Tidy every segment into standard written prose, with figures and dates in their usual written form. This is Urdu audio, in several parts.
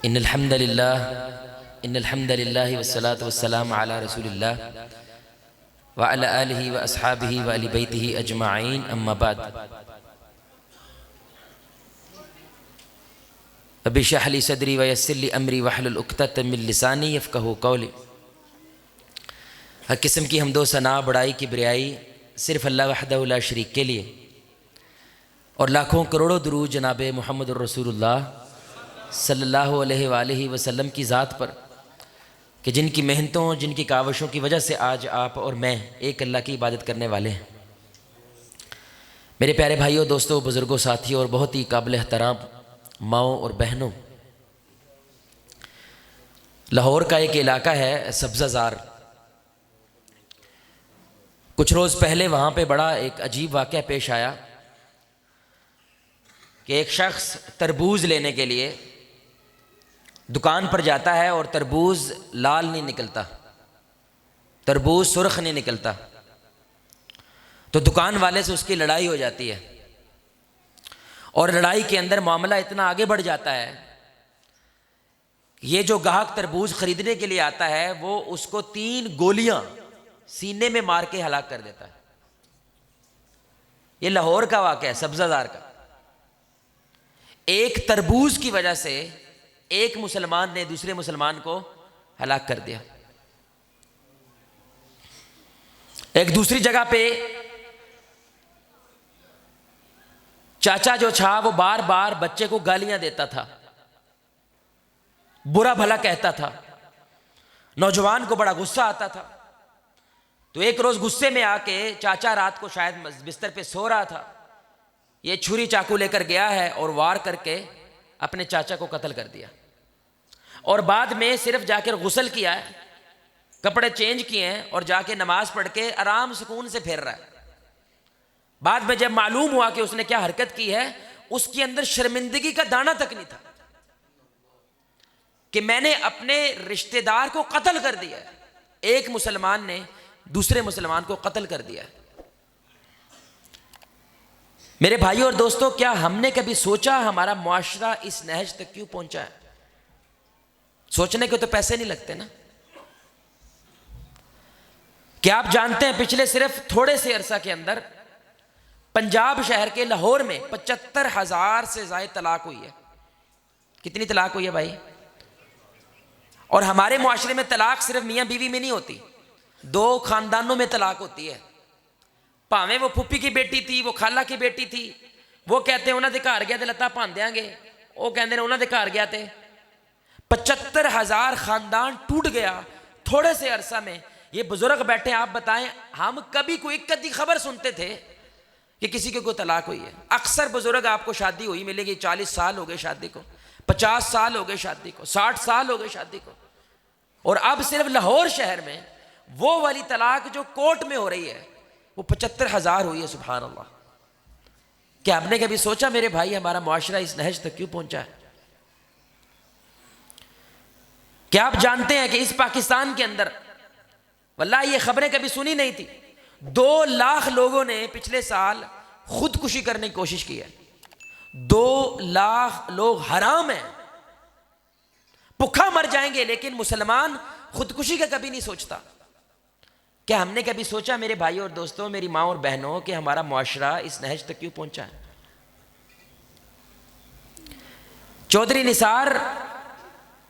ان الحمد للہ والصلاة والسلام علی رسول اللہ وعلی آلہ واصحابہ وآل بیتہ اجمعین، اما بعد۔ رب اشرح لی صدری ویسر لی امری واحلل عقدۃ من لسانی یفقہوا قولی۔ ہر قسم کی حمد و ثنا، بڑائی کی بریائی صرف اللہ وحدہ لا شریک کے لیے، اور لاکھوں کروڑوں درود جناب محمد الرسول اللہ صلی اللہ علیہ وآلہ وسلم کی ذات پر، کہ جن کی محنتوں، جن کی کاوشوں کی وجہ سے آج آپ اور میں ایک اللہ کی عبادت کرنے والے ہیں۔ میرے پیارے بھائیوں، دوستوں، بزرگوں، ساتھیوں اور بہت ہی قابل احترام ماؤں اور بہنوں، لاہور کا ایک علاقہ ہے سبزہ زار۔ کچھ روز پہلے وہاں پہ بڑا ایک عجیب واقعہ پیش آیا کہ ایک شخص تربوز لینے کے لیے دکان پر جاتا ہے اور تربوز لال نہیں نکلتا، تربوز سرخ نہیں نکلتا، تو دکان والے سے اس کی لڑائی ہو جاتی ہے، اور لڑائی کے اندر معاملہ اتنا آگے بڑھ جاتا ہے، یہ جو گاہک تربوز خریدنے کے لیے آتا ہے وہ اس کو 3 گولیاں سینے میں مار کے ہلاک کر دیتا ہے۔ یہ لاہور کا واقعہ ہے، سبزہ زار کا۔ ایک تربوز کی وجہ سے ایک مسلمان نے دوسرے مسلمان کو ہلاک کر دیا۔ ایک دوسری جگہ پہ چاچا جو تھا وہ بار بار بچے کو گالیاں دیتا تھا، برا بھلا کہتا تھا، نوجوان کو بڑا غصہ آتا تھا۔ تو ایک روز غصے میں آ کے چاچا رات کو شاید بستر پہ سو رہا تھا، یہ چھری چاقو لے کر گیا ہے اور وار کر کے اپنے چاچا کو قتل کر دیا، اور بعد میں صرف جا کے غسل کیا ہے، کپڑے چینج کیے ہیں اور جا کے نماز پڑھ کے آرام سکون سے پھر رہا ہے۔ بعد میں جب معلوم ہوا کہ اس نے کیا حرکت کی ہے، اس کے اندر شرمندگی کا دانہ تک نہیں تھا کہ میں نے اپنے رشتہ دار کو قتل کر دیا ہے۔ ایک مسلمان نے دوسرے مسلمان کو قتل کر دیا ہے۔ میرے بھائیوں اور دوستوں، کیا ہم نے کبھی سوچا ہمارا معاشرہ اس نہج تک کیوں پہنچا ہے؟ سوچنے کے تو پیسے نہیں لگتے نا۔ کیا آپ جانتے ہیں پچھلے صرف تھوڑے سے عرصہ کے اندر پنجاب شہر کے لاہور میں 75,000 سے زائد طلاق ہوئی ہے؟ کتنی طلاق ہوئی ہے بھائی؟ اور ہمارے معاشرے میں طلاق صرف میاں بیوی میں نہیں ہوتی، 2 خاندانوں میں طلاق ہوتی ہے۔ ਭਾਵੇਂ وہ پھپھی کی بیٹی تھی، وہ خالہ کی بیٹی تھی، وہ کہتے ہیں انہوں دے گھر گیا تے لتاں بھن دیاں گے، وہ کہتے ہیں انہوں دے گھر گیا تے 75,000 خاندان ٹوٹ گیا تھوڑے سے عرصہ میں۔ یہ بزرگ بیٹھے، آپ بتائیں ہم کبھی کوئی کدی خبر سنتے تھے کہ کسی کو کوئی طلاق ہوئی ہے؟ اکثر بزرگ آپ کو شادی ہوئی ملے گی، 40 سال ہو گئے شادی کو، 50 سال ہو گئے شادی کو، 60 سال ہو گئے شادی کو، اور اب صرف لاہور شہر میں وہ والی طلاق جو کورٹ میں ہو رہی ہے وہ 75,000 ہوئی ہے۔ سبحان اللہ۔ کیا ہم نے کبھی سوچا میرے بھائی ہمارا معاشرہ اس نہج تک کیوں پہنچا ہے؟ کیا آپ جانتے ہیں کہ اس پاکستان کے اندر، واللہ یہ خبریں کبھی سنی نہیں تھی، 2 لاکھ لوگوں نے پچھلے سال خودکشی کرنے کی کوشش کی ہے۔ 2 لاکھ لوگ حرام ہیں، بھوکا مر جائیں گے، لیکن مسلمان خودکشی کا کبھی نہیں سوچتا۔ کیا ہم نے کبھی سوچا میرے بھائیوں اور دوستوں، میری ماں اور بہنوں، کہ ہمارا معاشرہ اس نہج تک کیوں پہنچا ہے؟ چودھری نثار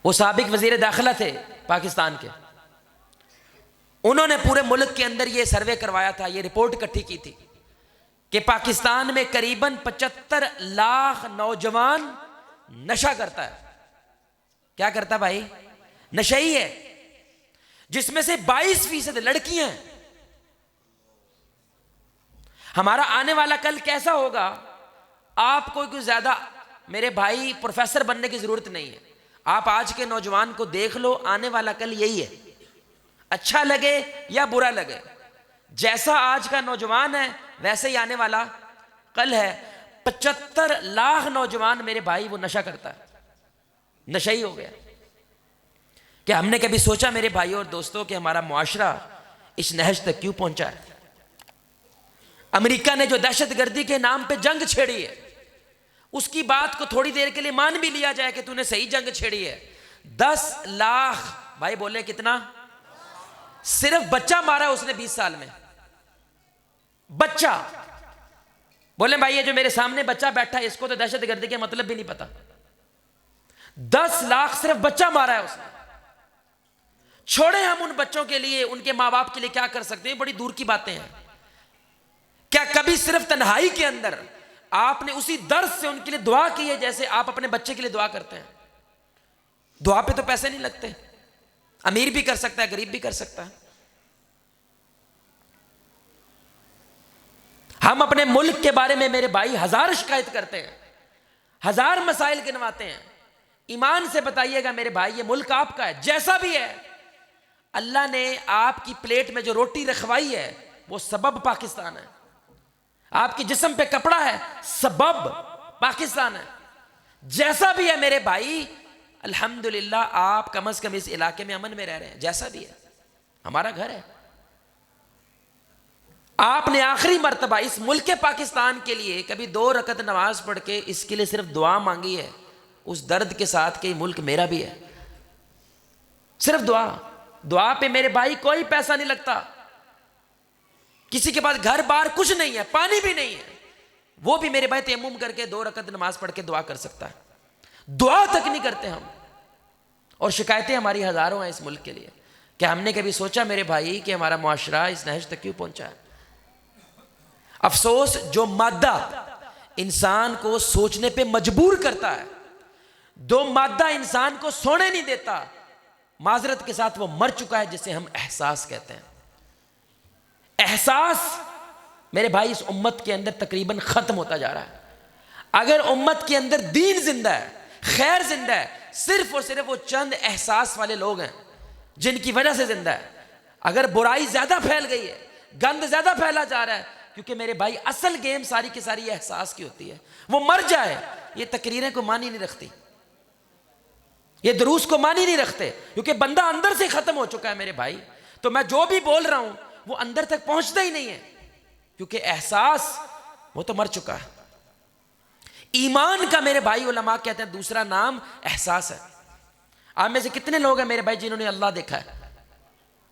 وہ سابق وزیر داخلہ تھے پاکستان کے، انہوں نے پورے ملک کے اندر یہ سروے کروایا تھا، یہ رپورٹ اکٹھی کی تھی کہ پاکستان میں قریباً 75 لاکھ نوجوان نشہ کرتا ہے۔ کیا کرتا بھائی؟ نشئی ہے، جس میں سے 22% لڑکیاں ہیں۔ ہمارا آنے والا کل کیسا ہوگا؟ آپ کو کوئی زیادہ میرے بھائی پروفیسر بننے کی ضرورت نہیں ہے، آپ آج کے نوجوان کو دیکھ لو، آنے والا کل یہی ہے، اچھا لگے یا برا لگے۔ جیسا آج کا نوجوان ہے ویسے ہی آنے والا کل ہے۔ 75 لاکھ نوجوان میرے بھائی وہ نشہ کرتا ہے، نشئی ہو گیا۔ کہ ہم نے کبھی سوچا میرے بھائیوں اور دوستوں کہ ہمارا معاشرہ اس نہج تک کیوں پہنچا ہے؟ امریکہ نے جو دہشت گردی کے نام پہ جنگ چھیڑی ہے، اس کی بات کو تھوڑی دیر کے لیے مان بھی لیا جائے کہ تو نے صحیح جنگ چھیڑی ہے. 10 لاکھ بھائی بولے کتنا؟ صرف بچہ مارا اس نے 20 سال میں. بچہ بولے بھائی یہ جو میرے سامنے بچہ بیٹھا ہے اس کو تو دہشت گردی کا مطلب بھی نہیں پتا. 10 لاکھ صرف بچہ مارا ہے اس نے. چھوڑے ہم ان بچوں کے لیے ان کے ماں باپ کے لیے کیا کر سکتے ہیں، بڑی دور کی باتیں ہیں. کیا کبھی صرف تنہائی کے اندر آپ نے اسی درد سے ان کے لیے دعا کی ہے جیسے آپ اپنے بچے کے لیے دعا کرتے ہیں؟ دعا پہ تو پیسے نہیں لگتے، امیر بھی کر سکتا ہے غریب بھی کر سکتا ہے. ہم اپنے ملک کے بارے میں میرے بھائی 1000 شکایت کرتے ہیں، 1000 مسائل گنواتے ہیں. ایمان سے بتائیے گا میرے بھائی یہ ملک آپ کا ہے جیسا بھی ہے. اللہ نے آپ کی پلیٹ میں جو روٹی رکھوائی ہے وہ سبب پاکستان ہے. آپ کے جسم پہ کپڑا ہے سبب پاکستان ہے. جیسا بھی ہے میرے بھائی الحمدللہ آپ کم از کم اس علاقے میں امن میں رہ رہے ہیں. جیسا بھی ہے ہمارا گھر ہے. آپ نے آخری مرتبہ اس ملک پاکستان کے لیے کبھی 2 رکعت نماز پڑھ کے اس کے لیے صرف دعا مانگی ہے اس درد کے ساتھ کہ یہ ملک میرا بھی ہے؟ صرف دعا. دعا پہ میرے بھائی کوئی پیسہ نہیں لگتا. کسی کے پاس گھر بار کچھ نہیں ہے، پانی بھی نہیں ہے، وہ بھی میرے بھائی تیمم کر کے 2 رکعت نماز پڑھ کے دعا کر سکتا ہے. دعا تک نہیں کرتے ہم. اور شکایتیں ہماری ہزاروں ہیں اس ملک کے لیے. کیا ہم نے کبھی سوچا میرے بھائی کہ ہمارا معاشرہ اس نہج تک کیوں پہنچا ہے؟ افسوس جو مادہ انسان کو سوچنے پہ مجبور کرتا ہے، دو مادہ انسان کو سونے نہیں دیتا، معذرت کے ساتھ وہ مر چکا ہے جسے ہم احساس کہتے ہیں. احساس میرے بھائی اس امت کے اندر تقریباً ختم ہوتا جا رہا ہے. اگر امت کے اندر دین زندہ ہے، خیر زندہ ہے، صرف اور صرف وہ چند احساس والے لوگ ہیں جن کی وجہ سے زندہ ہے. اگر برائی زیادہ پھیل گئی ہے، گند زیادہ پھیلا جا رہا ہے، کیونکہ میرے بھائی اصل گیم ساری کی ساری احساس کی ہوتی ہے. وہ مر جائے یہ تقریریں کو معنی نہیں رکھتی، یہ دروس کو معنی نہیں رکھتے، کیونکہ بندہ اندر سے ختم ہو چکا ہے میرے بھائی. تو میں جو بھی بول رہا ہوں وہ اندر تک پہنچتا ہی نہیں ہے، کیونکہ احساس وہ تو مر چکا ہے. ایمان کا میرے بھائی علماء کہتے ہیں دوسرا نام احساس ہے. آپ میں سے کتنے لوگ ہیں میرے بھائی جنہوں نے اللہ دیکھا ہے؟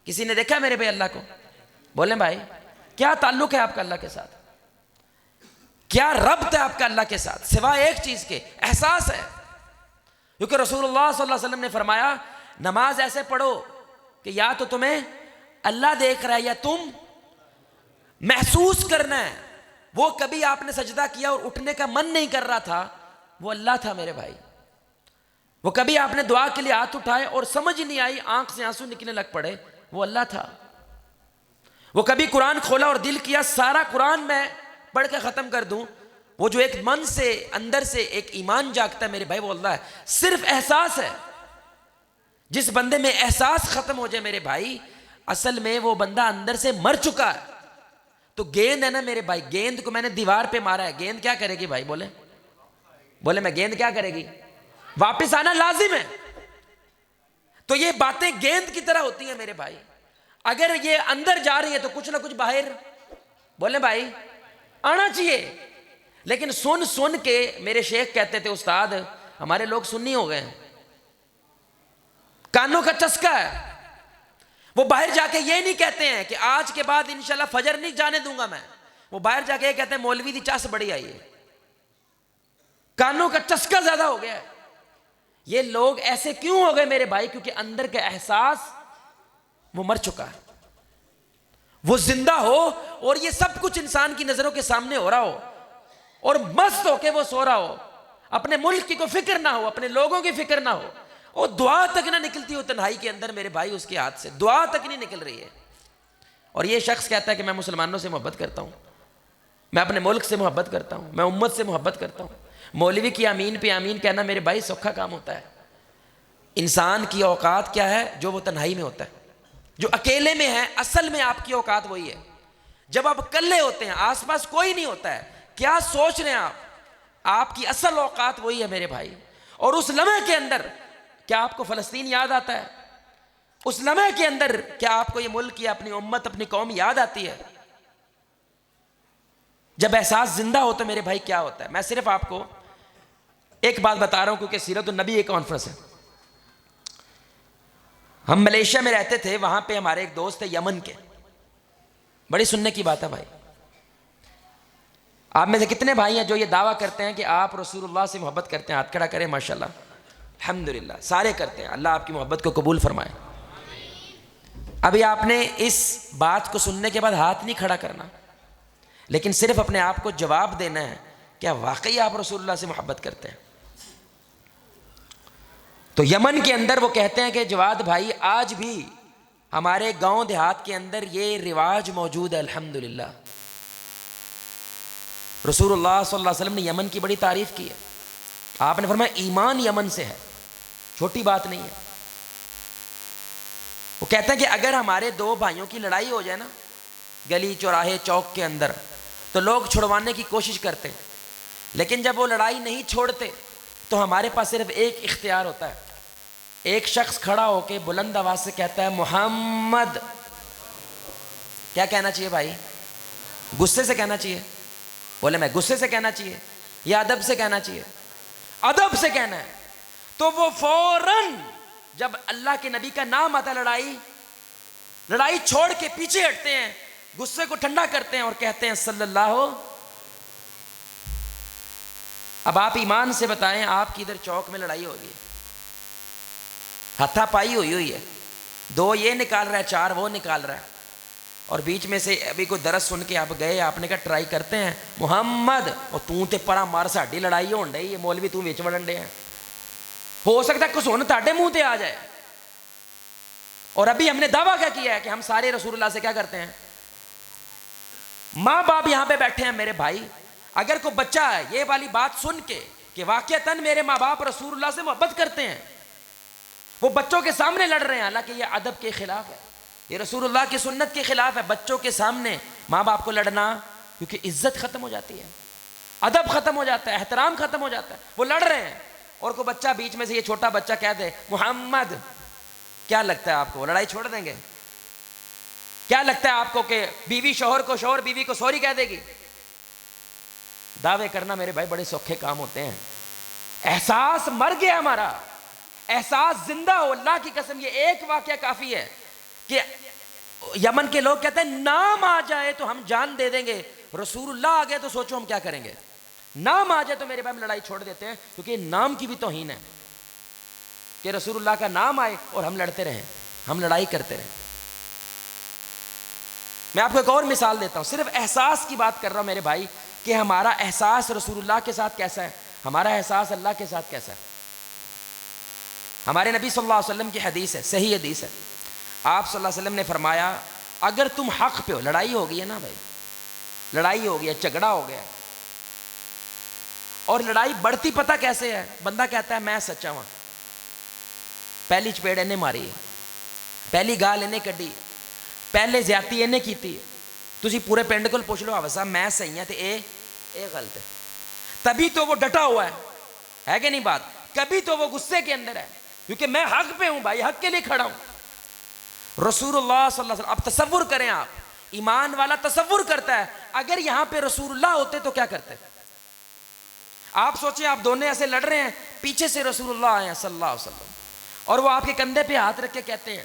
کسی نے دیکھا ہے میرے بھائی اللہ کو؟ بولیں بھائی کیا تعلق ہے آپ کا اللہ کے ساتھ؟ کیا ربط ہے آپ کا اللہ کے ساتھ سوائے ایک چیز کے؟ احساس ہے. کیونکہ رسول اللہ صلی اللہ علیہ وسلم نے فرمایا نماز ایسے پڑھو کہ یا تو تمہیں اللہ دیکھ رہا ہے یا تم محسوس کرنا ہے. وہ کبھی آپ نے سجدہ کیا اور اٹھنے کا من نہیں کر رہا تھا، وہ اللہ تھا میرے بھائی. وہ کبھی آپ نے دعا کے لیے ہاتھ اٹھائے اور سمجھ نہیں آئی آنکھ سے آنسو نکلنے لگ پڑے، وہ اللہ تھا. وہ کبھی قرآن کھولا اور دل کیا سارا قرآن میں پڑھ کے ختم کر دوں، وہ جو ایک من سے اندر سے ایک ایمان جاگتا ہے میرے بھائی وہ اللہ ہے. صرف احساس ہے. جس بندے میں احساس ختم ہو جائے میرے بھائی اصل میں وہ بندہ اندر سے مر چکا ہے. تو گیند ہے نا میرے بھائی، گیند کو میں نے دیوار پہ مارا ہے، گیند کیا کرے گی بھائی؟ بولے میں گیند کیا کرے گی؟ واپس آنا لازم ہے. تو یہ باتیں گیند کی طرح ہوتی ہیں میرے بھائی. اگر یہ اندر جا رہی ہے تو کچھ نہ کچھ باہر بولے بھائی آنا چاہیے. لیکن سن سن کے میرے شیخ کہتے تھے استاد ہمارے لوگ سنی ہو گئے ہیں، کانوں کا چسکا ہے. وہ باہر جا کے یہ نہیں کہتے ہیں کہ آج کے بعد انشاءاللہ فجر نہیں جانے دوں گا میں، وہ باہر جا کے یہ کہتے ہیں مولوی دی چس بڑی آئی ہے. کانوں کا چسکا زیادہ ہو گیا ہے. یہ لوگ ایسے کیوں ہو گئے میرے بھائی؟ کیونکہ اندر کا احساس وہ مر چکا ہے. وہ زندہ ہو اور یہ سب کچھ انسان کی نظروں کے سامنے ہو رہا ہو اور مست ہو کے وہ سو رہا ہو، اپنے ملک کی کوئی فکر نہ ہو، اپنے لوگوں کی فکر نہ ہو، اور دعا تک نہ نکلتی ہو تنہائی کے اندر میرے بھائی اس کے ہاتھ سے دعا تک نہیں نکل رہی ہے. اور یہ شخص کہتا ہے کہ میں مسلمانوں سے محبت کرتا ہوں، میں اپنے ملک سے محبت کرتا ہوں، میں امت سے محبت کرتا ہوں. مولوی کی آمین پہ آمین کہنا میرے بھائی سوکھا کام ہوتا ہے. انسان کی اوقات کیا ہے؟ جو وہ تنہائی میں ہوتا ہے، جو اکیلے میں ہے. اصل میں آپ کی اوقات وہی ہے جب آپ اکلے ہوتے ہیں، آس پاس کوئی نہیں ہوتا ہے. کیا سوچ رہے ہیں آپ کی اصل اوقات وہی ہے میرے بھائی. اور اس لمحے کے اندر کیا آپ کو فلسطین یاد آتا ہے؟ اس لمحے کے اندر کیا آپ کو یہ ملک یا اپنی امت اپنی قوم یاد آتی ہے؟ جب احساس زندہ ہو تو میرے بھائی کیا ہوتا ہے؟ میں صرف آپ کو ایک بات بتا رہا ہوں کیونکہ سیرت النبی ایک کانفرنس ہے. ہم ملیشیا میں رہتے تھے, وہاں پہ ہمارے ایک دوست ہے یمن کے, بڑی سننے کی بات ہے بھائی. آپ میں سے کتنے بھائی ہیں جو یہ دعویٰ کرتے ہیں کہ آپ رسول اللہ سے محبت کرتے ہیں؟ ہاتھ کھڑا کریں. ماشاءاللہ, الحمدللہ, سارے کرتے ہیں. اللہ آپ کی محبت کو قبول فرمائے. ابھی آپ نے اس بات کو سننے کے بعد ہاتھ نہیں کھڑا کرنا, لیکن صرف اپنے آپ کو جواب دینا ہے, کیا واقعی آپ رسول اللہ سے محبت کرتے ہیں؟ تو یمن کے اندر وہ کہتے ہیں کہ جواد بھائی, آج بھی ہمارے گاؤں دیہات کے اندر یہ رواج موجود ہے الحمدللہ. رسول اللہ صلی اللہ علیہ وسلم نے یمن کی بڑی تعریف کی ہے. آپ نے فرمایا ایمان یمن سے ہے, چھوٹی بات نہیں ہے. وہ کہتے ہیں کہ اگر ہمارے دو بھائیوں کی لڑائی ہو جائے نا گلی چوراہے چوک کے اندر, تو لوگ چھڑوانے کی کوشش کرتے ہیں, لیکن جب وہ لڑائی نہیں چھوڑتے تو ہمارے پاس صرف ایک اختیار ہوتا ہے. ایک شخص کھڑا ہو کے بلند آواز سے کہتا ہے محمد. کیا کہنا چاہیے بھائی؟ غصے سے کہنا چاہیے؟ بولے میں غصے سے کہنا چاہیے یا ادب سے کہنا چاہیے؟ ادب سے کہنا ہے. تو وہ فوراً جب اللہ کے نبی کا نام آتا ہے لڑائی چھوڑ کے پیچھے ہٹتے ہیں, غصے کو ٹھنڈا کرتے ہیں اور کہتے ہیں صلی اللہ. اب آپ ایمان سے بتائیں, آپ کی ادھر چوک میں لڑائی ہوگی, ہتھا پائی ہوئی ہے, دو یہ نکال رہا ہے, چار وہ نکال رہا ہے, اور بیچ میں سے ابھی کوئی درس سن کے آپ گئے, آپ نے کہا ٹرائی کرتے ہیں محمد, اور توں تے پرا مار ساڈی لڑائی ہون ڈئی, یہ مولوی توں وچ وڑن ڈے ہیں. ہو سکتا ہے کسون تاڈے منہ تے آ جائے. اور ابھی ہم نے دعویٰ کیا ہے کہ ہم سارے رسول اللہ سے کیا کرتے ہیں؟ ماں باپ یہاں پہ بیٹھے ہیں میرے بھائی, اگر کوئی بچہ ہے یہ والی بات سن کے کہ واقعتاً میرے ماں باپ رسول اللہ سے محبت کرتے ہیں, وہ بچوں کے سامنے لڑ رہے ہیں, حالانکہ یہ ادب کے خلاف ہے, یہ رسول اللہ کی سنت کے خلاف ہے. بچوں کے سامنے ماں باپ کو لڑنا, کیونکہ عزت ختم ہو جاتی ہے, ادب ختم ہو جاتا ہے, احترام ختم ہو جاتا ہے. وہ لڑ رہے ہیں اور کوئی بچہ بیچ میں سے, یہ چھوٹا بچہ کہہ دے محمد, کیا لگتا ہے آپ کو لڑائی چھوڑ دیں گے؟ کیا لگتا ہے آپ کو کہ بیوی شوہر کو, شوہر بیوی کو سوری کہہ دے گی؟ دعوے کرنا میرے بھائی بڑے سوکھے کام ہوتے ہیں. احساس مر گیا ہمارا, احساس زندہ ہو. اللہ کی قسم یہ ایک واقعہ کافی ہے کہ یمن کے لوگ کہتے ہیں نام آ جائے تو ہم جان دے دیں گے, رسول اللہ آ گئے تو سوچو ہم کیا کریں گے. نام آ جائے تو میرے بھائی ہم لڑائی چھوڑ دیتے ہیں, کیونکہ نام کی بھی توہین ہے کہ رسول اللہ کا نام آئے اور ہم لڑتے رہیں, ہم لڑائی کرتے رہیں. میں آپ کو ایک اور مثال دیتا ہوں, صرف احساس کی بات کر رہا ہوں میرے بھائی, کہ ہمارا احساس رسول اللہ کے ساتھ کیسا ہے, ہمارا احساس اللہ کے ساتھ کیسا ہے. ہمارے نبی صلی اللہ علیہ وسلم کی حدیث ہے, صحیح حدیث ہے, آپ صلی اللہ علیہ وسلم نے فرمایا اگر تم حق پہ ہو, لڑائی ہو گئی ہے نا بھائی, لڑائی ہو گئی ہے, جھگڑا ہو گیا ہے, اور لڑائی بڑھتی پتہ کیسے ہے؟ بندہ کہتا ہے میں سچا ہوں, پہلی چپیڑ انہیں ماری ہے, پہلی گال انہیں کڈی, پہلے زیادتی انہیں کیتی ہے. تسی پورے پنڈ کو پوچھ لو حافظ صاحب میں صحیح ہوں تے اے غلط ہے, تبھی تو وہ ڈٹا ہوا ہے کہ نہیں بات؟ کبھی تو وہ غصے کے اندر ہے, کیونکہ میں حق پہ ہوں بھائی, حق کے لیے کھڑا ہوں. رسول اللہ صلی اللہ علیہ وسلم, اب تصور کریں آپ, ایمان والا تصور کرتا ہے اگر یہاں پہ رسول اللہ ہوتے تو کیا کرتے. آپ سوچیں آپ دونوں ایسے لڑ رہے ہیں, پیچھے سے رسول اللہ آئے ہیں صلی اللہ علیہ وسلم, اور وہ آپ کے کندھے پہ ہاتھ رکھ کے کہتے ہیں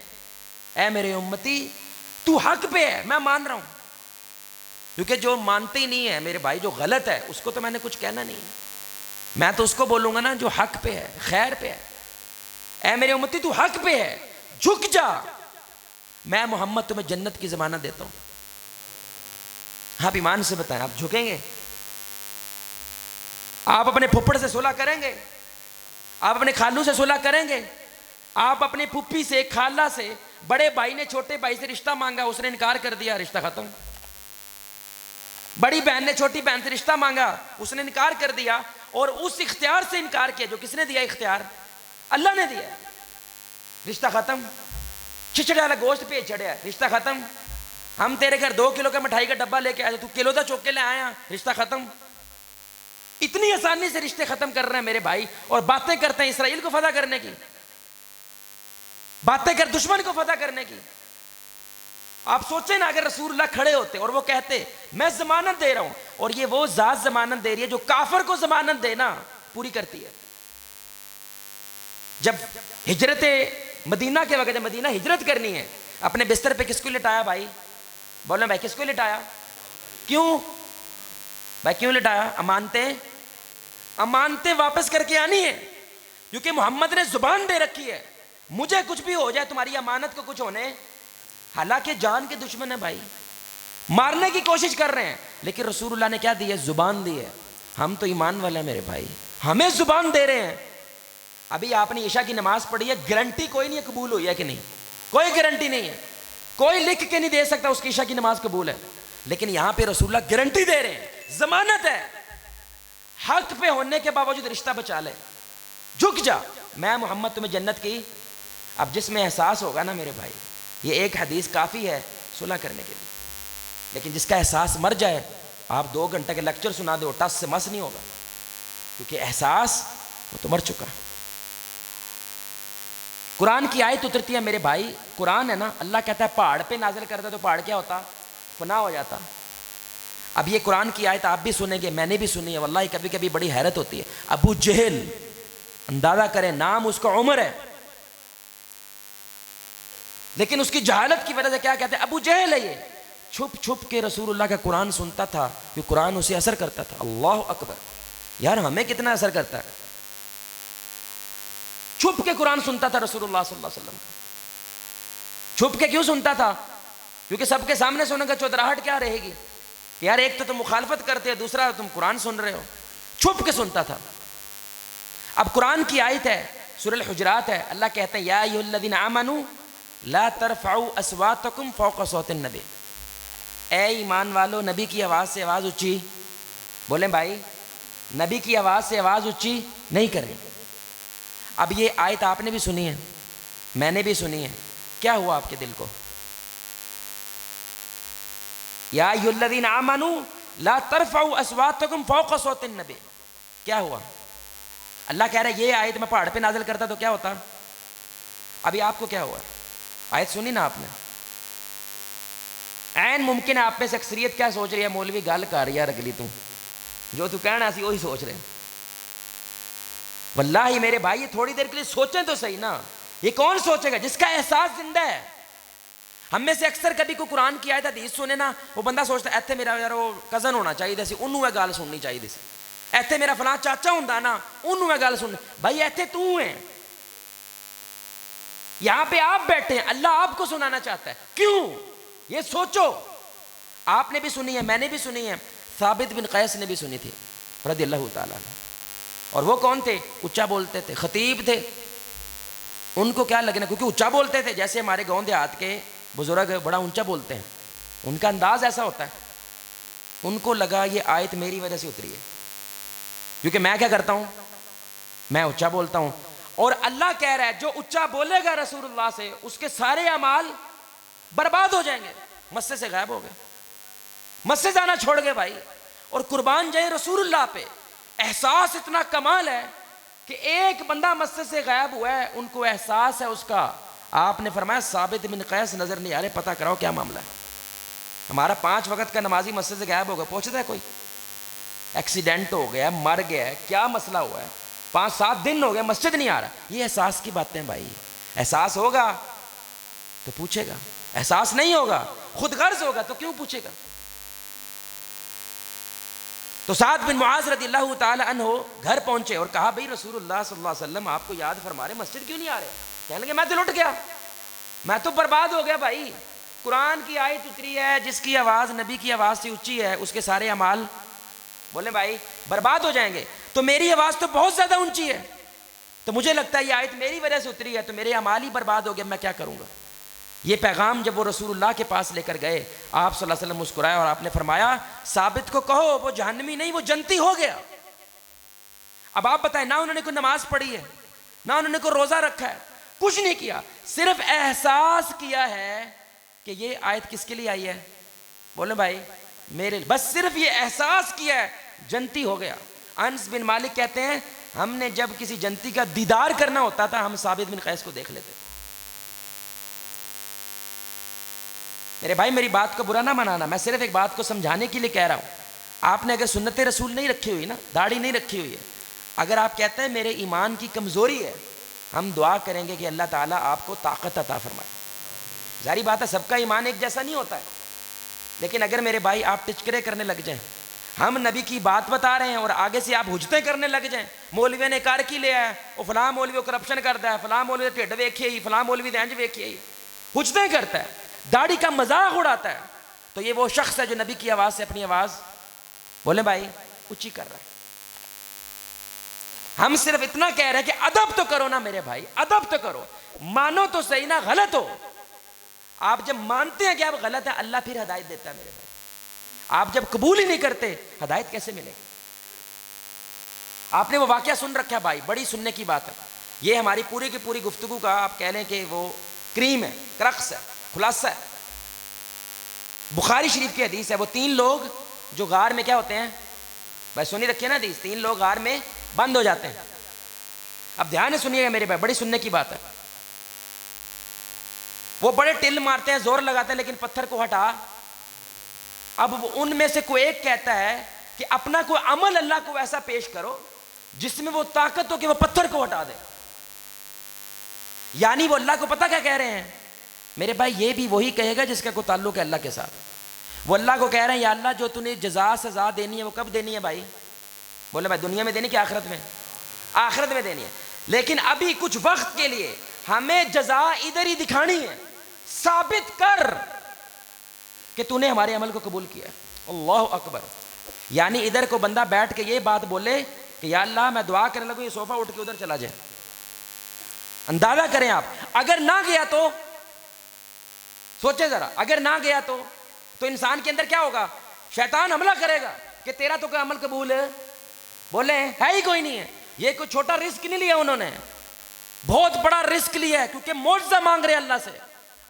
اے میرے امتی تو حق پہ ہے, میں مان رہا ہوں. کیونکہ جو مانتے ہی نہیں ہے میرے بھائی, جو غلط ہے اس کو تو میں نے کچھ کہنا نہیں, میں تو اس کو بولوں گا نا جو حق پہ ہے, خیر پہ ہے. اے میرے امتی تو حق پہ ہے, جھک جا, میں محمد تمہیں جنت کی ضمانت دیتا ہوں. آپ ایمان سے بتائیں, آپ جھکیں گے؟ آپ اپنے پھپھڑ سے صلح کریں گے؟ آپ اپنے خالو سے صلح کریں گے؟ آپ اپنے پھپھی سے, خالہ سے, بڑے بھائی نے چھوٹے بھائی سے رشتہ مانگا, اس نے انکار کر دیا, رشتہ ختم. بڑی بہن نے چھوٹی بہن سے رشتہ مانگا, اس نے انکار کر دیا, اور اس اختیار سے انکار کیا جو کس نے دیا اختیار؟ اللہ نے دیا, رشتہ ختم. چھچڑے والا گوشت پہ چڑھیا, رشتہ ختم. ہم تیرے گھر 2 کلو کا مٹھائی کا ڈبہ لے کے آئے, تو کلو دا چوک کے لے آیا, رشتہ ختم. اتنی آسانی سے رشتے ختم کر رہے ہیں میرے بھائی, اور باتیں کرتے ہیں اسرائیل کو فتح کرنے کی, باتیں کر دشمن کو فتح کرنے کی. آپ سوچیں نا اگر رسول اللہ کھڑے ہوتے اور وہ کہتے میں ضمانت دے رہا ہوں, اور یہ وہ ذات ضمانت دے رہی ہے جو کافر کو ضمانت دینا پوری کرتی ہے. جب ہجرت مدینہ کے وقت مدینہ ہجرت کرنی ہے، اپنے بستر پہ کس کو لٹایا بھائی؟ بولنا بھائی کس کو لٹایا؟ کیوں بھائی کیوں لٹایا؟ امانتیں واپس کر کے آنی ہے، کیونکہ محمد نے زبان دے رکھی ہے مجھے کچھ بھی ہو جائے تمہاری امانت کو کچھ ہونے، حالانکہ جان کے دشمن ہے بھائی، مارنے کی کوشش کر رہے ہیں، لیکن رسول اللہ نے کیا دی ہے؟ زبان دی ہے۔ ہم تو ایمان والے ہیں میرے بھائی، ہمیں زبان دے رہے ہیں۔ ابھی آپ نے عشاء کی نماز پڑھی ہے، گارنٹی کوئی نہیں ہے قبول ہوئی ہے کہ نہیں، کوئی گارنٹی نہیں ہے، کوئی لکھ کے نہیں دے سکتا اس کی عشاء کی نماز قبول ہے، لیکن یہاں پہ رسول اللہ گارنٹی دے رہے ہیں، ضمانت ہے، حق پہ ہونے کے باوجود رشتہ بچا لے، جھک جا، میں محمد تمہیں جنت کی۔ اب جس میں احساس ہوگا نا میرے بھائی، یہ ایک حدیث کافی ہے صلح کرنے کے لیے، لیکن جس کا احساس مر جائے، آپ 2 گھنٹے کے لیکچر سنا دو، ٹس سے مس نہیں ہوگا، کیونکہ احساس وہ تو مر چکا۔ قرآن کی آیت اترتی ہے میرے بھائی، قرآن ہے نا، اللہ کہتا ہے پہاڑ پہ نازل کرتا تو پہاڑ کیا ہوتا؟ فنا ہو جاتا۔ اب یہ قرآن کی آیت آپ بھی سنیں گے، میں نے بھی سنی ہے، واللہ کبھی کبھی بڑی حیرت ہوتی ہے۔ ابو جہل، اندازہ کریں، نام اس کا عمر ہے، لیکن اس کی جہالت کی وجہ سے کیا کہتے ہیں؟ ابو جہل ہے یہ، چھپ چھپ کے رسول اللہ کا قرآن سنتا تھا، کہ قرآن اسے اثر کرتا تھا۔ اللہ اکبر، یار ہمیں کتنا اثر کرتا ہے؟ چھپ کے قرآن سنتا تھا رسول اللہ صلی اللہ علیہ وسلم کا۔ چھپ کے کیوں سنتا تھا؟ کیونکہ سب کے سامنے سننے کا چودراہٹ کیا رہے گی کہ یار ایک تو تم مخالفت کرتے ہو، دوسرا تم قرآن سن رہے ہو۔ چھپ کے سنتا تھا۔ اب قرآن کی آیت ہے، سورہ الحجرات ہے، اللہ کہتے ہیں یا ایھا الذین آمنوا لا ترفعوا اصواتکم فوق صوت النبی، اے ایمان والو نبی کی آواز سے آواز اونچی، بولیں بھائی نبی کی آواز سے آواز اونچی نہیں کریں۔ اب یہ آیت آپ نے بھی سنی ہے، میں نے بھی سنی ہے، کیا ہوا آپ کے دل کو؟ یا ایھا الذین آمنوا لا ترفعوا اصواتکم فوق صوت النبی، کیا ہوا؟ اللہ کہہ رہا ہے یہ آیت میں پہاڑ پہ نازل کرتا تو کیا ہوتا؟ ابھی آپ کو کیا ہوا؟ آیت سنی نا آپ نے؟ عین ممکن ہے آپ میں سے اکثریت کیا سوچ رہی ہے؟ مولوی گل کر رہی ہے اگلی، تو جو تو کہنا سی وہی سوچ رہے ہیں۔ واللہ میرے بھائی یہ تھوڑی دیر کے لیے سوچیں تو صحیح نا، یہ کون سوچے گا جس کا احساس زندہ ہے؟ ہم میں سے اکثر کبھی کوئی قرآن کی آیت حدیث سنے نا، وہ بندہ سوچتا ہے ایتھے میرا یار وہ کزن ہونا چاہیے سی، انہوں یہ گل سننی چاہیے سی، ایتھے میرا فلاں چاچا ہوندا نا، انہوں یہ گل سننی، بھائی ایتھے تو ہیں، یہاں پہ آپ بیٹھے ہیں، اللہ آپ کو سنانا چاہتا ہے، کیوں؟ یہ سوچو۔ آپ نے بھی سنی ہے، میں نے بھی سنی ہے، ثابت بن قیس نے بھی سنی تھی رضی اللہ تعالیٰ عنہ، اور وہ کون تھے؟ اونچا بولتے تھے، خطیب تھے، ان کو کیا لگنا، کیونکہ اونچا بولتے تھے، جیسے ہمارے گاؤں دیہات کے بزرگ بڑا اونچا بولتے ہیں، ان کا انداز ایسا ہوتا ہے، ان کو لگا یہ آیت میری وجہ سے اتری ہے، کیونکہ میں کیا کرتا ہوں؟ میں اونچا بولتا ہوں، اور اللہ کہہ رہا ہے جو اونچا بولے گا رسول اللہ سے اس کے سارے اعمال برباد ہو جائیں گے، مسجد سے غائب ہو گئے، مسجد آنا چھوڑ گئے بھائی، اور قربان جائیں رسول اللہ پہ۔ احساس اتنا کمال ہے کہ ایک بندہ مسجد سے غائب ہوا ہے، ان کو احساس ہے اس کا، آپ نے فرمایا ثابت بن قیس نظر نہیں آ رہے، پتہ کراؤ کیا معاملہ ہے۔ ہمارا 5 وقت کا نمازی مسجد سے غائب ہو گیا، پوچھتا ہے کوئی ایکسیڈنٹ ہو گیا، مر گیا ہے، کیا مسئلہ ہوا ہے، 5-7 دن ہو گئے مسجد نہیں آ رہا۔ یہ احساس کی باتیں بھائی، احساس ہوگا تو پوچھے گا، احساس نہیں ہوگا، خود غرض ہوگا تو کیوں پوچھے گا؟ تو سعد بن معاذ رضی اللہ تعالی عنہ گھر پہنچے اور کہا بھئی رسول اللہ صلی اللہ علیہ وسلم آپ کو یاد فرما رہے، مسجد کیوں نہیں آ رہے؟ کہنے لگے میں تو لٹ گیا، میں تو برباد ہو گیا بھائی، قرآن کی آیت اتری ہے جس کی آواز نبی کی آواز سے اونچی ہے، اس کے سارے اعمال بولیں بھائی برباد ہو جائیں گے، تو میری آواز تو بہت زیادہ اونچی ہے، تو مجھے لگتا ہے یہ آیت میری وجہ سے اتری ہے، تو میرے اعمال ہی برباد ہو گئے، میں کیا کروں گا؟ یہ پیغام جب وہ رسول اللہ کے پاس لے کر گئے، آپ صلی اللہ علیہ وسلم مسکرائے اور آپ نے فرمایا ثابت کو کہو وہ جہنمی نہیں، وہ جنتی ہو گیا۔ اب آپ بتائیں، نہ انہوں نے کوئی نماز پڑھی ہے، نہ انہوں نے کوئی روزہ رکھا ہے، کچھ نہیں کیا، صرف احساس کیا ہے کہ یہ آیت کس کے لیے آئی ہے؟ بولیں بھائی میرے، بس صرف یہ احساس کیا ہے، جنتی ہو گیا۔ انس بن مالک کہتے ہیں ہم نے جب کسی جنتی کا دیدار کرنا ہوتا تھا ہم ثابت بن قیس کو دیکھ لیتے تھے۔ میرے بھائی میری بات کو برا نہ منانا، میں صرف ایک بات کو سمجھانے کے لیے کہہ رہا ہوں، آپ نے اگر سنت رسول نہیں رکھی ہوئی نا، داڑھی نہیں رکھی ہوئی ہے، اگر آپ کہتے ہیں میرے ایمان کی کمزوری ہے، ہم دعا کریں گے کہ اللہ تعالیٰ آپ کو طاقت عطا فرمائے. ظاہری بات ہے سب کا ایمان ایک جیسا نہیں ہوتا ہے، لیکن اگر میرے بھائی آپ ٹچکرے کرنے لگ جائیں، ہم نبی کی بات بتا رہے ہیں اور آگے سے آپ حجتیں کرنے لگ جائیں، مولوی نے کار کی لیا ہے، وہ فلاں مولوی کرپشن کرتا ہے، فلاں مولوی ٹھڈ ویکھے ہی، فلاں مولوی دینج ویکھے ہی، حجتیں کرتا ہے، داڑھی کا مذاق اڑاتا ہے، تو یہ وہ شخص ہے جو نبی کی آواز سے اپنی آواز بولے بھائی اونچی کر رہا ہے. ہم صرف اتنا کہہ رہے ہیں کہ ادب تو کرو نا میرے بھائی، ادب تو کرو، مانو تو صحیح نہ غلط ہو. آپ جب مانتے ہیں کہ آپ غلط ہیں اللہ پھر ہدایت دیتا ہے میرے بھائی. آپ جب قبول ہی نہیں کرتے ہدایت کیسے ملے گی؟ آپ نے وہ واقعہ سن رکھا بھائی، بڑی سننے کی بات ہے. یہ ہماری پوری کی پوری گفتگو کا آپ کہہ لیں کہ وہ کریم ہے، کرکس ہے، خلاصہ ہے. بخاری شریف کی حدیث ہے، وہ 3 لوگ جو غار میں کیا ہوتے ہیں بھائی، سنی رکھیے نا حدیث، 3 لوگ غار میں بند ہو جاتے ہیں. اب دھیان سے سنیے گا میرے بھائی، بڑی سننے کی بات ہے. وہ بڑے ٹل مارتے ہیں، زور لگاتے ہیں، لیکن پتھر کو ہٹا. اب ان میں سے کوئی ایک کہتا ہے کہ اپنا کوئی عمل اللہ کو ایسا پیش کرو جس میں وہ طاقت ہو کہ وہ پتھر کو ہٹا دے. یعنی وہ اللہ کو پتہ کیا کہہ رہے ہیں میرے بھائی، یہ بھی وہی کہے گا جس کا کوئی تعلق ہے اللہ کے ساتھ. وہ اللہ کو کہہ رہے ہیں یا اللہ جو تُو نے جزا سزا دینی ہے وہ کب دینی ہے بھائی؟ بولے بھائی دنیا میں دینی کہ آخرت میں؟ آخرت میں دینی ہے، لیکن ابھی کچھ وقت کے لیے ہمیں جزا ادھر ہی دکھانی ہے، ثابت کر کہ تو نے ہمارے عمل کو قبول کیا. اللہ اکبر. یعنی ادھر کو بندہ بیٹھ کے یہ بات بولے کہ یا اللہ میں دعا کرنے لگوں، یہ صوفہ اٹھ کے ادھر چلا جائے. اندازہ کریں آپ، اگر نہ گیا تو سوچے ذرا، اگر نہ گیا تو انسان کے اندر کیا ہوگا؟ شیطان حملہ کرے گا کہ تیرا تو کوئی عمل قبول ہے، بولے ہے ہی کوئی نہیں ہے. یہ کوئی چھوٹا رسک نہیں لیا انہوں نے، بہت بڑا رسک لیا ہے، کیونکہ معجزہ مانگ رہے اللہ سے.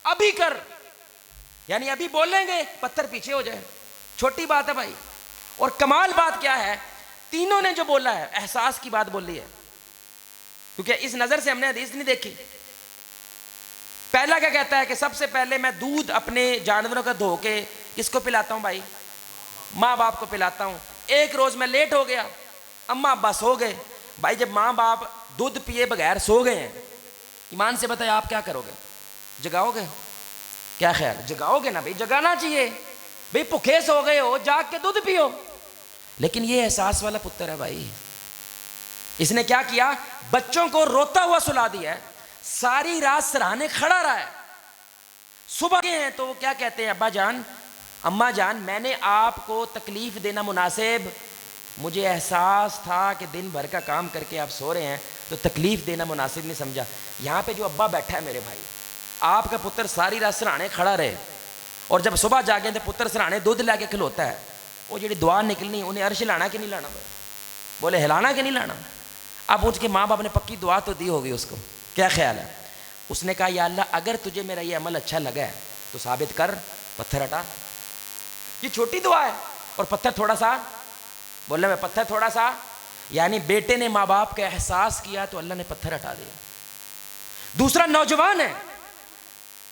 ابھی کر، یعنی ابھی بولیں گے پتھر پیچھے ہو جائے. چھوٹی بات ہے بھائی. اور کمال بات کیا ہے، تینوں نے جو بولا ہے احساس کی بات بولی ہے، کیونکہ اس نظر سے ہم نے حدیث نہیں دیکھی. پہلا کیا کہتا ہے کہ سب سے پہلے میں دودھ اپنے جانوروں کا دھو کے کس کو پلاتا ہوں بھائی؟ ماں باپ کو پلاتا ہوں. ایک روز میں لیٹ ہو گیا، اماں ابا سو گئے. بھائی جب ماں باپ دودھ پیے بغیر سو گئے ہیں، ایمان سے بتائیں آپ کیا کرو گے؟ جگاؤ گے؟ کیا خیال؟ جگاؤ گے نا بھائی، جگانا چاہیے بھائی. بھوکے سو گئے ہو جاگ کے دودھ پیو. لیکن یہ احساس والا پتر ہے بھائی، اس نے کیا کیا؟ بچوں کو روتا ہوا سلا دیا ہے، ساری رات سراہنے کھڑا رہا ہے. صبح کے ہیں تو وہ کیا کہتے ہیں، ابا جان اماں جان میں نے آپ کو تکلیف دینا مناسب، مجھے احساس تھا کہ دن بھر کا کام کر کے آپ سو رہے ہیں تو تکلیف دینا مناسب نہیں سمجھا. یہاں پہ جو ابا بیٹھا ہے میرے بھائی، آپ کا پتر ساری رات سراہنے کھڑا رہے اور جب صبح جاگیں تو پتر سراہنے دودھ لا کے کھلوتا ہے. وہ جڑی دعا نکلنی انہیں عرش لانا کہ نہیں لانا؟ بولے ہلانا کہ نہیں لانا؟ اب اس کے ماں باپ نے پکی دعا تو دی ہوگی اس کو. کیا خیال ہے؟ اس نے کہا یا اللہ اگر تجھے میرا یہ عمل اچھا لگا ہے تو ثابت کر، پتھر ہٹا. یہ چھوٹی دعا ہے اور پتھر تھوڑا سا، بولے میں پتھر تھوڑا سا، یعنی بیٹے نے ماں باپ کا احساس کیا تو اللہ نے پتھر ہٹا دیا. دوسرا نوجوان ہے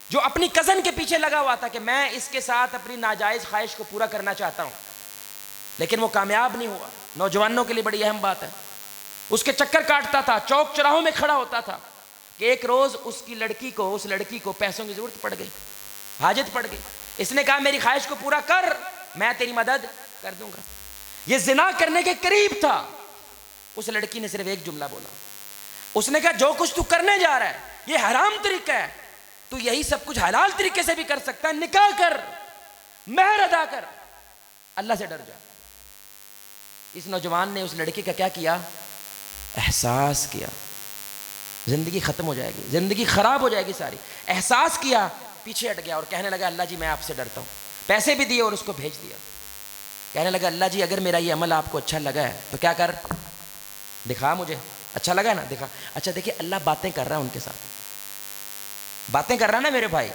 جو اپنی کزن کے پیچھے لگا ہوا تھا کہ میں اس کے ساتھ اپنی ناجائز خواہش کو پورا کرنا چاہتا ہوں، لیکن وہ کامیاب نہیں ہوا. نوجوانوں کے لیے بڑی اہم بات ہے. اس کے چکر کاٹتا تھا، چوک چراہوں میں کھڑا ہوتا تھا کہ ایک روز اس لڑکی کو پیسوں کی ضرورت پڑ گئی، حاجت پڑ گئی. اس نے کہا میری خواہش کو پورا کر، میں تیری مدد کر دوں گا. یہ زنا کرنے کے قریب تھا. اس لڑکی نے صرف ایک جملہ بولا، اس نے کہا جو کچھ تو کرنے جا رہا ہے یہ حرام طریقہ ہے، تو یہی سب کچھ حلال طریقے سے بھی کر سکتا ہے. نکاح کر، مہر ادا کر، اللہ سے ڈر جا. اس نوجوان نے اس لڑکی کا کیا کیا؟ احساس کیا زندگی ختم ہو جائے گی، زندگی خراب ہو جائے گی ساری. احساس کیا، پیچھے ہٹ گیا اور کہنے لگا اللہ جی میں آپ سے ڈرتا ہوں. پیسے بھی دیے اور اس کو بھیج دیا. کہنے لگا اللہ جی اگر میرا یہ عمل آپ کو اچھا لگا ہے تو کیا کر، دکھا مجھے. اچھا لگا نا، دکھا. اچھا دیکھیے اللہ باتیں کر رہا ہے ان کے ساتھ، باتیں کر رہا ہے نا میرے بھائی.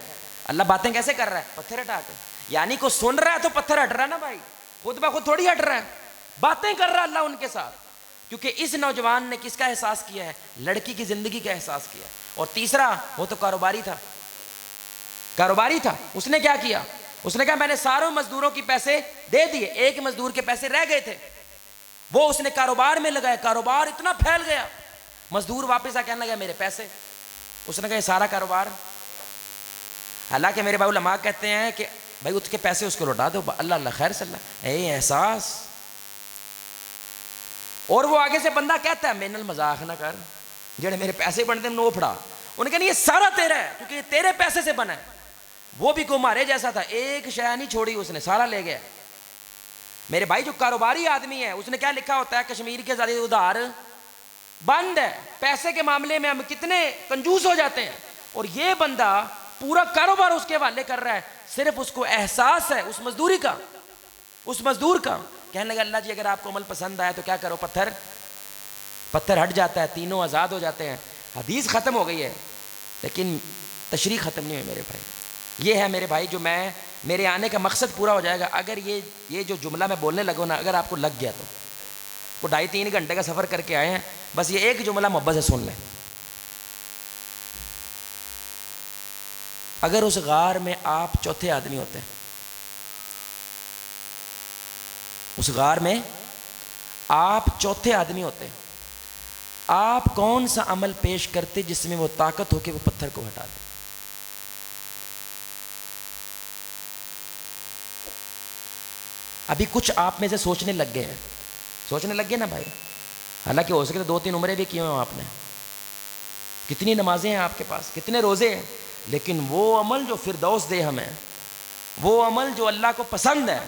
اللہ باتیں کیسے کر رہا ہے؟ پتھر ہٹا کے. یعنی کو سن رہا ہے تو پتھر ہٹ رہا ہے نا بھائی، خود بخود تھوڑی ہٹ رہا ہے، باتیں کر رہا ہے اللہ ان کے ساتھ. کیونکہ اس نوجوان نے کس کا احساس کیا ہے؟ لڑکی کی زندگی کا احساس کیا. اور تیسرا وہ تو کاروباری تھا. اس نے کیا کیا؟ اس نے کہا میں نے ساروں مزدوروں کی پیسے دے دیے، ایک مزدور کے پیسے رہ گئے تھے، وہ اس نے کاروبار میں لگائے. کاروبار اتنا پھیل گیا، مزدور واپس آ کہنے لگا میرے پیسے. اس نے کہا یہ سارا کاروبار. حالانکہ میرے بھائی علماء کہتے ہیں کہ بھائی اس کے پیسے اس کو لوٹا دو, اللہ اللہ خیر صلی اللہ, اے احساس. اور وہ آگے سے بندہ کہتا ہے میں مذاق نہ کر, جڑے میرے پیسے بنتے ہیں نو پھڑا. انہوں نے کہا نہیں یہ سارا تیرا ہے کیونکہ یہ تیرے پیسے سے بنا ہے. وہ بھی کو مارے جیسا تھا, ایک شے نہیں چھوڑی اس نے, سارا لے گیا. میرے بھائی جو کاروباری آدمی ہے اس نے کیا لکھا ہوتا ہے, کشمیر کے زیادہ ادھار بند ہے. پیسے کے معاملے میں ہم کتنے کنجوس ہو جاتے ہیں, اور یہ بندہ پورا کاروبار اس کے حوالے کر رہا ہے. صرف اس کو احساس ہے اس مزدوری کا, اس مزدور کا. کہنے لگا اللہ جی اگر آپ کو عمل پسند آیا تو کیا کرو, پتھر ہٹ جاتا ہے, تینوں آزاد ہو جاتے ہیں. حدیث ختم ہو گئی ہے لیکن تشریح ختم نہیں ہوئی میرے بھائی. یہ ہے میرے بھائی جو میرے آنے کا مقصد پورا ہو جائے گا اگر یہ جو جملہ میں بولنے لگا نا, اگر آپ کو لگ گیا تو. وہ 2.5-3 گھنٹے کا سفر کر کے آئے ہیں, بس یہ ایک جملہ محبت سے سن لیں. اگر اس غار میں آپ چوتھے آدمی ہوتے, اس غار میں آپ چوتھے آدمی ہوتے, آپ کون سا عمل پیش کرتے جس میں وہ طاقت ہو کہ وہ پتھر کو ہٹا دے؟ ابھی کچھ آپ میں سے سوچنے لگ گئے ہیں, سوچنے لگ گئے نا بھائی. حالانکہ ہو سکے تو 2-3 عمریں بھی کی ہوں آپ نے, کتنی نمازیں ہیں آپ کے پاس, کتنے روزے ہیں, لیکن وہ عمل جو فردوس دے ہمیں, وہ عمل جو اللہ کو پسند ہے,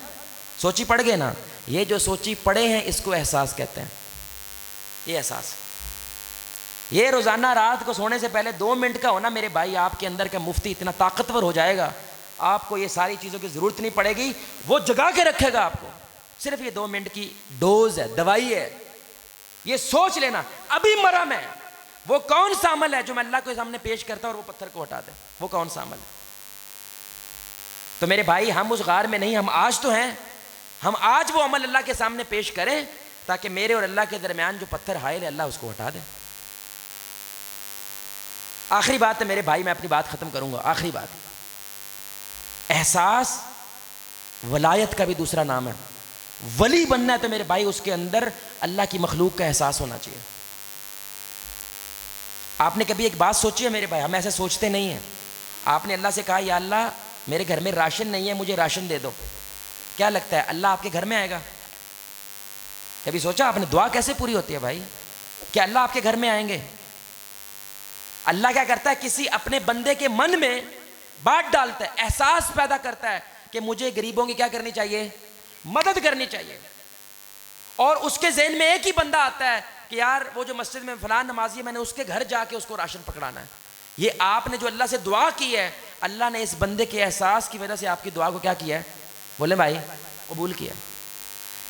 سوچی پڑ گئے نا. یہ جو سوچی پڑے ہیں اس کو احساس کہتے ہیں. یہ احساس, یہ روزانہ رات کو سونے سے پہلے 2 منٹ کا ہونا میرے بھائی, آپ کے اندر کا مفتی اتنا طاقتور ہو جائے گا, آپ کو یہ ساری چیزوں کی ضرورت نہیں پڑے گی, وہ جگا کے رکھے گا آپ کو. صرف یہ 2 منٹ کی ڈوز ہے, دوائی ہے. یہ سوچ لینا ابھی مرا میں, وہ کون سا عمل ہے جو میں اللہ کے سامنے پیش کرتا اور وہ پتھر کو ہٹا دے, وہ کون سا عمل ہے. تو میرے بھائی ہم اس غار میں نہیں, ہم آج تو ہیں, ہم آج وہ عمل اللہ کے سامنے پیش کریں تاکہ میرے اور اللہ کے درمیان جو پتھر حائل ہے اللہ اس کو ہٹا دے. آخری بات ہے میرے بھائی, میں اپنی بات ختم کروں گا. آخری بات, احساس ولایت کا بھی دوسرا نام ہے. ولی بننا ہے تو میرے بھائی اس کے اندر اللہ کی مخلوق کا احساس ہونا چاہیے. آپ نے کبھی ایک بات سوچی ہے میرے بھائی, ہم ایسے سوچتے نہیں ہیں. آپ نے اللہ سے کہا یا اللہ میرے گھر میں راشن نہیں ہے, مجھے راشن دے دو. کیا لگتا ہے اللہ آپ کے گھر میں آئے گا؟ کبھی سوچا آپ نے دعا کیسے پوری ہوتی ہے بھائی, کہ اللہ آپ کے گھر میں آئیں گے؟ اللہ کیا کرتا ہے, کسی اپنے بندے کے من میں بات ڈالتا ہے, احساس پیدا کرتا ہے کہ مجھے غریبوں کی کیا کرنی چاہیے, مدد کرنی چاہیے. اور اس کے ذہن میں ایک ہی بندہ آتا ہے کہ یار وہ جو مسجد میں فلاں نمازی ہے, میں نے اس کے گھر جا کے اس کو راشن پکڑانا ہے. یہ آپ نے جو اللہ سے دعا کی ہے, اللہ نے اس بندے کے احساس کی وجہ سے آپ کی دعا کو کیا کیا ہے, بولے بھائی, قبول کیا.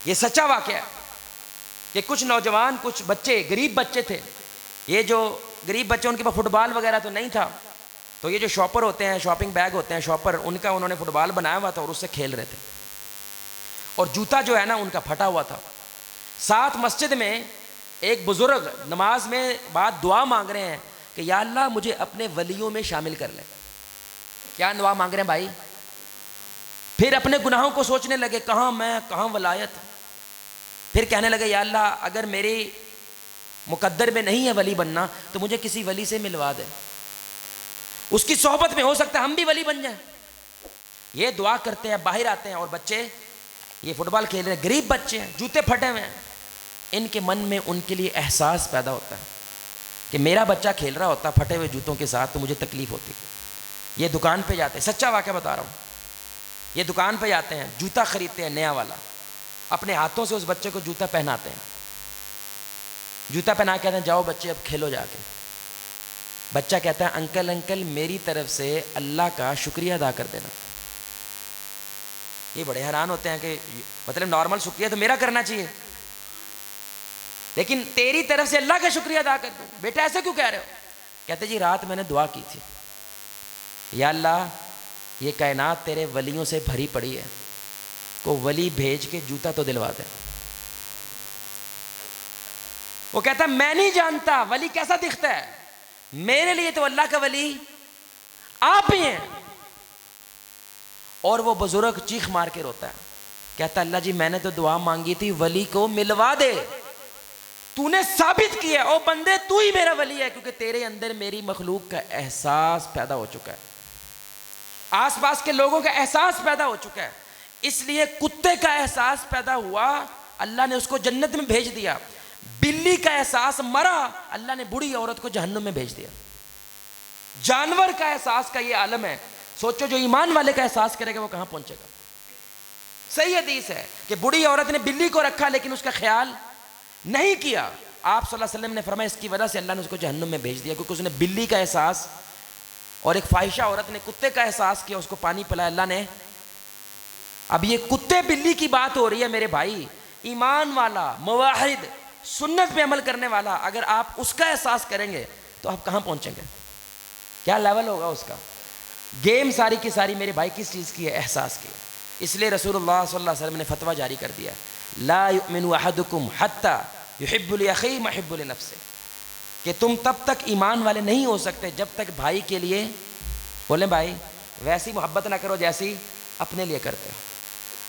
یہ سچا واقعہ ہے کہ کچھ نوجوان, کچھ بچے, غریب بچے تھے. یہ جو غریب بچے, ان کے پاس فٹ بال وغیرہ تو نہیں تھا, تو یہ جو شاپر ہوتے ہیں, شاپنگ بیگ ہوتے ہیں شاپر, ان کا انہوں نے فٹ بال بنایا ہوا تھا اور اس سے کھیل رہے تھے. اور جوتا جو ہے نا ان کا پھٹا ہوا تھا. ساتھ مسجد میں ایک بزرگ نماز میں بعد دعا مانگ رہے ہیں کہ یا اللہ مجھے اپنے ولیوں میں شامل کر لے. کیا دعا مانگ رہے ہیں بھائی؟ پھر اپنے گناہوں کو سوچنے لگے, کہاں میں, کہاں ولایت. پھر کہنے لگے یا اللہ اگر میری مقدر میں نہیں ہے ولی بننا تو مجھے کسی ولی سے ملوا دے, اس کی صحبت میں ہو سکتا ہے ہم بھی ولی بن جائیں. یہ دعا کرتے ہیں, باہر آتے ہیں اور بچے یہ فٹ بال کھیل رہے ہیں, غریب بچے ہیں, جوتے پھٹے ہوئے ہیں. ان کے من میں ان کے لیے احساس پیدا ہوتا ہے کہ میرا بچہ کھیل رہا ہوتا پھٹے ہوئے جوتوں کے ساتھ تو مجھے تکلیف ہوتی. یہ دکان پہ جاتے ہیں, سچا واقعہ بتا رہا ہوں, یہ دکان پہ جاتے ہیں, جوتا خریدتے ہیں نیا والا, اپنے ہاتھوں سے اس بچے کو جوتا پہناتے ہیں, جوتا پہنا کے کہتے ہیں جاؤ بچے اب کھیلو جا کے. بچہ کہتا ہے انکل انکل میری طرف سے اللہ کا شکریہ ادا کر دینا. یہ بڑے حیران ہوتے ہیں کہ مطلب نارمل شکریہ تو میرا کرنا چاہیے, لیکن تیری طرف سے اللہ کا شکریہ ادا کر دوں. بیٹا ایسے کیوں کہہ رہے ہو؟ کہتے جی رات میں نے دعا کی تھی, یا اللہ یہ کائنات تیرے ولیوں سے بھری پڑی ہے, کو ولی بھیج کے جوتا تو دلوا دے. وہ کہتا میں نہیں جانتا ولی کیسا دکھتا ہے, میرے لیے تو اللہ کا ولی آپ ہی ہیں. اور وہ بزرگ چیخ مار کے روتا ہے, کہتا اللہ جی میں نے تو دعا مانگی تھی ولی کو ملوا دے, تو نے ثابت کیا او بندے تو ہی میرا ولی ہے، کیونکہ تیرے اندر میری مخلوق کا احساس پیدا ہو چکا ہے، آس پاس کے لوگوں کا احساس پیدا ہو چکا ہے. اس لیے کتے کا احساس پیدا ہوا، اللہ نے اس کو جنت میں بھیج دیا. بلی کا احساس مرا، اللہ نے بوڑھی عورت کو جہنم میں بھیج دیا. جانور کا احساس کا یہ عالم ہے. سوچو جو ایمان والے کا احساس کرے گا وہ کہاں پہنچے گا. صحیح حدیث ہے کہ بوڑھی عورت نے بلی کو رکھا لیکن اس کا خیال نہیں کیا. آپ صلی اللہ علیہ وسلم نے فرمایا اس کی وجہ سے اللہ نے اس کو جہنم میں بھیج دیا، کیونکہ اس نے بلی کا احساس، اور ایک فاحشہ عورت نے کتے کا احساس کیا، اس کو پانی پلایا اللہ نے. اب یہ کتے بلی کی بات ہو رہی ہے میرے بھائی. ایمان والا، موحد، سنت پہ عمل کرنے والا، اگر آپ اس کا احساس کریں گے تو آپ کہاں پہنچیں گے؟ کیا لیول ہوگا اس کا؟ گیم ساری کی ساری میرے بھائی کس چیز کی ہے؟ احساس کی ہے. اس لیے رسول اللہ صلی اللہ علیہ وسلم نے فتویٰ جاری کر دیا، لا یؤمن احدکم حتی یحب لاخیہ ما یحب لنفسہ، کہ تم تب تک ایمان والے نہیں ہو سکتے جب تک بھائی کے لیے، بولیں بھائی، ویسی محبت نہ کرو جیسی اپنے لیے کرتے ہو.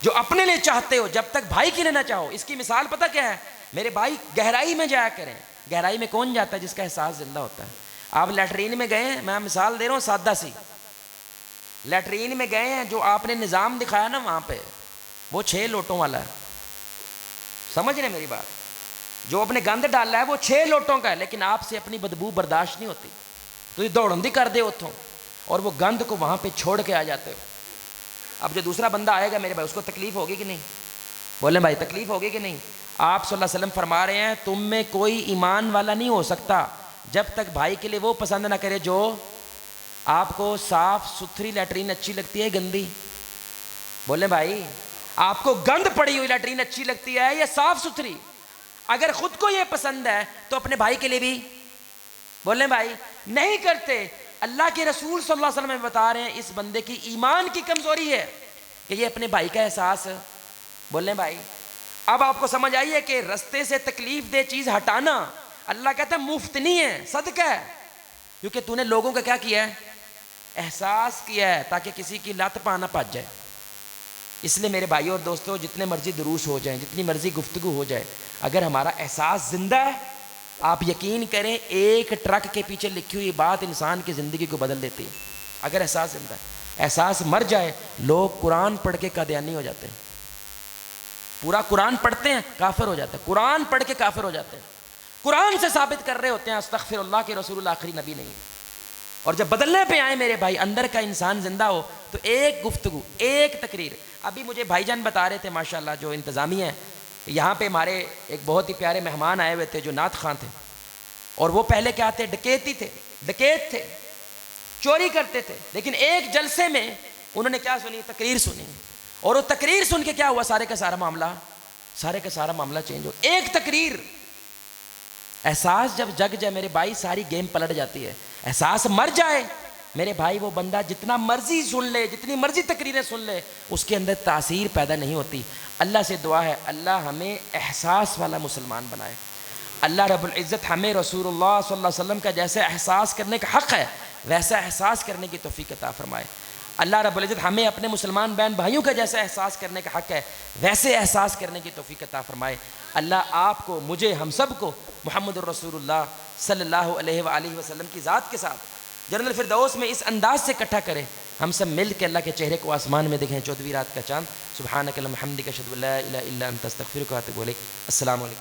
جو اپنے لیے چاہتے ہو جب تک بھائی کے لیے نہ چاہو. اس کی مثال پتہ کیا ہے میرے بھائی؟ گہرائی میں جایا کریں. گہرائی میں کون جاتا ہے؟ جس کا احساس زندہ ہوتا ہے. آپ لیٹرین میں گئے ہیں، میں مثال دے رہا ہوں سادہ سی، لیٹرین میں گئے ہیں، جو آپ نے نظام دکھایا نا وہاں پہ، وہ 6 لوٹوں والا ہے. سمجھ رہے میری بات؟ جو آپ نے گند ڈالا ہے وہ 6 لوٹوں کا ہے، لیکن آپ سے اپنی بدبو برداشت نہیں ہوتی تو یہ دوڑندی کر دے اتھوں اور وہ گند کو وہاں پہ چھوڑ کے آ جاتے ہو. اب جو دوسرا بندہ آئے گا میرے بھائی، اس کو تکلیف ہوگی کہ نہیں؟ بولیں بھائی، تکلیف ہوگی کہ نہیں؟ آپ صلی اللہ علیہ وسلم فرما رہے ہیں تم میں کوئی ایمان والا نہیں ہو سکتا جب تک بھائی کے لیے وہ پسند نہ کرے جو آپ کو صاف ستھری لیٹرین اچھی لگتی ہے گندی. بولیں بھائی، آپ کو گند پڑی ہوئی لیٹرین اچھی لگتی ہے یا صاف ستھری؟ اگر خود کو یہ پسند ہے تو اپنے بھائی کے لیے بھی، بولیں بھائی، نہیں کرتے. اللہ کے رسول صلی اللہ علیہ وسلم بتا رہے ہیں اس بندے کی ایمان کی کمزوری ہے کہ یہ اپنے بھائی کا احساس، بولیں بھائی. اب آپ کو سمجھ آئی ہے کہ رستے سے تکلیف دہ چیز ہٹانا اللہ کہتا ہے مفت نہیں ہے، صدقہ ہے، کیونکہ تو نے لوگوں کا کیا کیا ہے؟ احساس کیا ہے، تاکہ کسی کی لت پا نہ پچ جائے. اس لیے میرے بھائیوں اور دوستوں، جتنے مرضی دروس ہو جائیں، جتنی مرضی گفتگو ہو جائے، اگر ہمارا احساس زندہ ہے، آپ یقین کریں ایک ٹرک کے پیچھے لکھی ہوئی بات انسان کی زندگی کو بدل دیتی ہے. اگر احساس زندہ ہے. احساس مر جائے، لوگ قرآن پڑھ کے قادیانی ہو جاتے ہیں، پورا قرآن پڑھتے ہیں کافر ہو جاتے ہیں، قرآن پڑھ کے کافر ہو جاتے ہیں، قرآن سے ثابت کر رہے ہوتے ہیں استغفر اللہ کہ رسول اللہ آخری نبی نہیں. اور جب بدلنے پہ آئے میرے بھائی، اندر کا انسان زندہ ہو، تو ایک گفتگو، ایک تقریر. ابھی مجھے بھائی جان بتا رہے تھے ماشاءاللہ جو انتظامیہ ہیں، یہاں پہ ہمارے ایک بہت ہی پیارے مہمان آئے ہوئے تھے جو نعت خواں تھے، اور وہ پہلے کیا تھے؟ ڈکیتی تھے، ڈکیت تھے، چوری کرتے تھے. لیکن ایک جلسے میں انہوں نے کیا سنی؟ تقریر سنی، اور وہ تقریر سن کے کیا ہوا؟ سارے کا سارا معاملہ چینج ہو. ایک تقریر. احساس جب جگ جائے میرے بھائی، ساری گیم پلٹ جاتی ہے. احساس مر جائے میرے بھائی، وہ بندہ جتنا مرضی سن لے، جتنی مرضی تقریریں سن لے، اس کے اندر تاثیر پیدا نہیں ہوتی. اللہ سے دعا ہے اللہ ہمیں احساس والا مسلمان بنائے. اللہ رب العزت ہمیں رسول اللہ صلی اللہ علیہ وسلم کا جیسے احساس کرنے کا حق ہے ویسا احساس کرنے کی توفیق عطا فرمائے. اللہ رب العزت ہمیں اپنے مسلمان بہن بھائیوں کا جیسا احساس کرنے کا حق ہے ویسے احساس کرنے کی توفیق عطا فرمائے. اللہ آپ کو، مجھے، ہم سب کو محمد الرسول اللہ صلی اللہ علیہ وآلہ وسلم کی ذات کے ساتھ جنت الفردوس میں اس انداز سے اکٹھا کرے، ہم سب مل کے اللہ کے چہرے کو آسمان میں دیکھیں 14ویں رات کا چاند. سبحانک اللہم وبحمدک اشہد ان لا الہ الا انت استغفرک واتوب الیک. السلام علیکم.